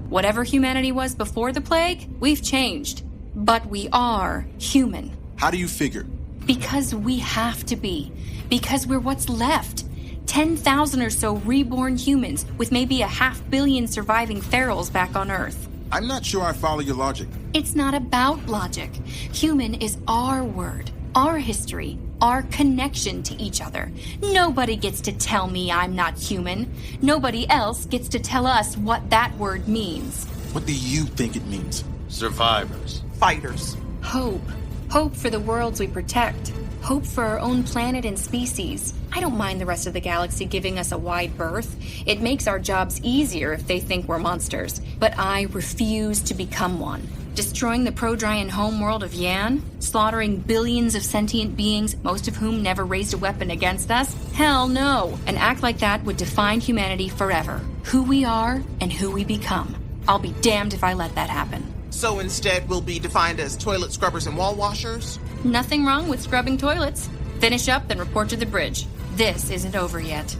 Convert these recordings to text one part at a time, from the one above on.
Whatever humanity was before the plague, we've changed. But we are human. How do you figure? Because we have to be. Because we're what's left. 10,000 or so reborn humans with maybe 500 million surviving ferals back on Earth. I'm not sure I follow your logic. It's not about logic. Human is our word, our history, our connection to each other. Nobody gets to tell me I'm not human. Nobody else gets to tell us what that word means. What do you think it means? Survivors. Fighters. Hope. Hope for the worlds we protect. Hope for our own planet and species. I don't mind the rest of the galaxy giving us a wide berth. It makes our jobs easier if they think we're monsters. But I refuse to become one. Destroying the Prodryan homeworld of Yan? Slaughtering billions of sentient beings, most of whom never raised a weapon against us? Hell no! An act like that would define humanity forever. Who we are and who we become. I'll be damned if I let that happen. So instead, we'll be defined as toilet scrubbers and wall washers? Nothing wrong with scrubbing toilets. Finish up, then report to the bridge. This isn't over yet.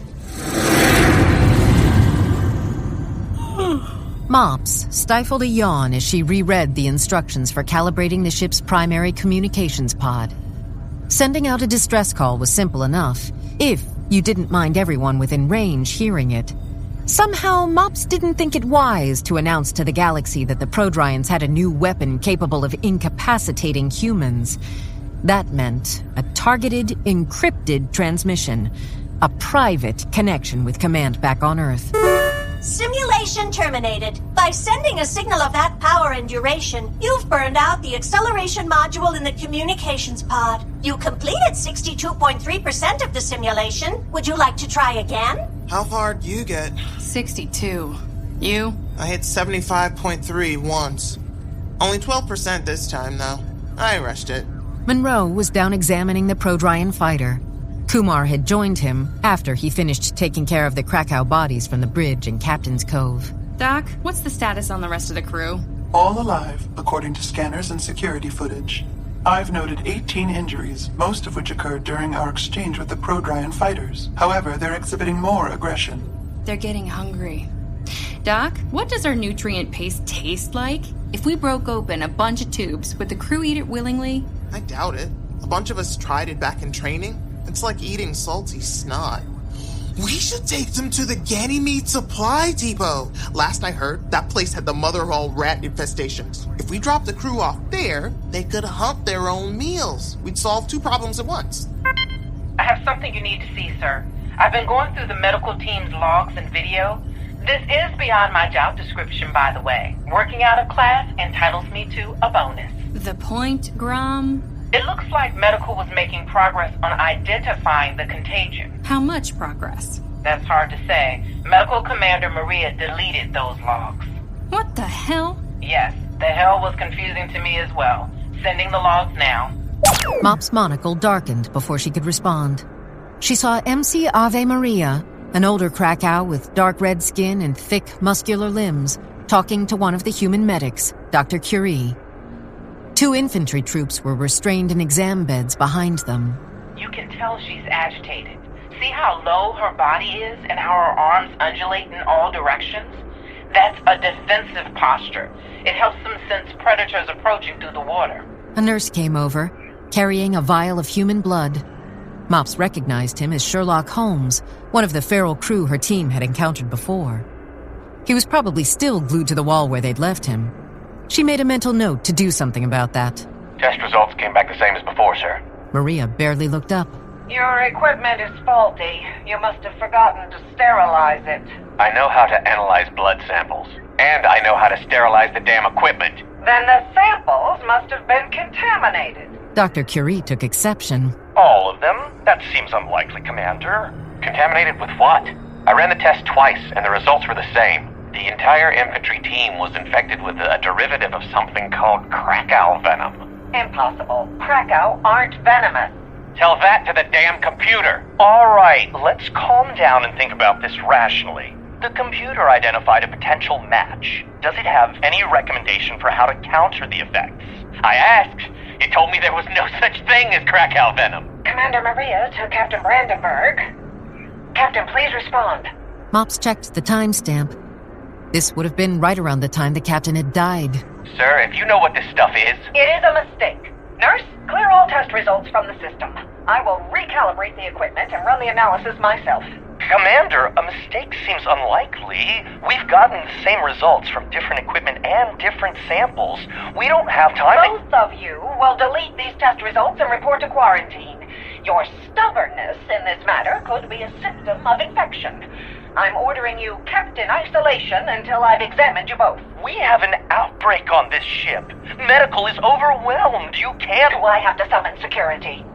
Mops stifled a yawn as she reread the instructions for calibrating the ship's primary communications pod. Sending out a distress call was simple enough, if you didn't mind everyone within range hearing it. Somehow, Mops didn't think it wise to announce to the galaxy that the Prodryans had a new weapon capable of incapacitating humans. That meant a targeted, encrypted transmission, a private connection with command back on Earth. Simulation terminated. By sending a signal of that power and duration, you've burned out the acceleration module in the communications pod. You completed 62.3% of the simulation. Would you like to try again? How far do you get? 62. You? I hit 75.3 once. Only 12% this time, though. I rushed it. Monroe was down examining the Prodryan fighter. Kumar had joined him after he finished taking care of the Krakau bodies from the bridge in Captain's Cove. Doc, what's the status on the rest of the crew? All alive, according to scanners and security footage. I've noted 18 injuries, most of which occurred during our exchange with the Prodryan fighters. However, they're exhibiting more aggression. They're getting hungry. Doc, what does our nutrient paste taste like? If we broke open a bunch of tubes, would the crew eat it willingly? I doubt it. A bunch of us tried it back in training. It's like eating salty snot. We should take them to the Ganymede Supply Depot. Last I heard, that place had the mother of all rat infestations. If we dropped the crew off there, they could hunt their own meals. We'd solve two problems at once. I have something you need to see, sir. I've been going through the medical team's logs and video. This is beyond my job description, by the way. Working out of class entitles me to a bonus. The point, Grom? It looks like medical was making progress on identifying the contagion. How much progress? That's hard to say. Medical Commander Maria deleted those logs. What the hell? Yes, the hell was confusing to me as well. Sending the logs now. Mop's monocle darkened before she could respond. She saw MC Ave Maria, an older Krakau with dark red skin and thick, muscular limbs, talking to one of the human medics, Dr. Curie. Two infantry troops were restrained in exam beds behind them. You can tell she's agitated. See how low her body is and how her arms undulate in all directions? That's a defensive posture. It helps them sense predators approaching through the water. A nurse came over, carrying a vial of human blood. Mops recognized him as Sherlock Holmes, one of the feral crew her team had encountered before. He was probably still glued to the wall where they'd left him. She made a mental note to do something about that. Test results came back the same as before, sir. Maria barely looked up. Your equipment is faulty. You must have forgotten to sterilize it. I know how to analyze blood samples. And I know how to sterilize the damn equipment. Then the samples must have been contaminated. Dr. Curie took exception. All of them? That seems unlikely, Commander. Contaminated with what? I ran the test twice, and the results were the same. The entire infantry team was infected with a derivative of something called Krakau venom. Impossible. Krakau aren't venomous. Tell that to the damn computer. All right, let's calm down and think about this rationally. The computer identified a potential match. Does it have any recommendation for how to counter the effects? I asked. It told me there was no such thing as Krakau venom. Commander Maria to Captain Brandenburg. Captain, please respond. Mops checked the timestamp. This would have been right around the time the captain had died. Sir, if you know what this stuff is... It is a mistake. Nurse, clear all test results from the system. I will recalibrate the equipment and run the analysis myself. Commander, a mistake seems unlikely. We've gotten the same results from different equipment and different samples. We don't have time Both of you will delete these test results and report to quarantine. Your stubbornness in this matter could be a symptom of infection. I'm ordering you kept in isolation until I've examined you both. We have an outbreak on this ship. Medical is overwhelmed. You can't... Do I have to summon security?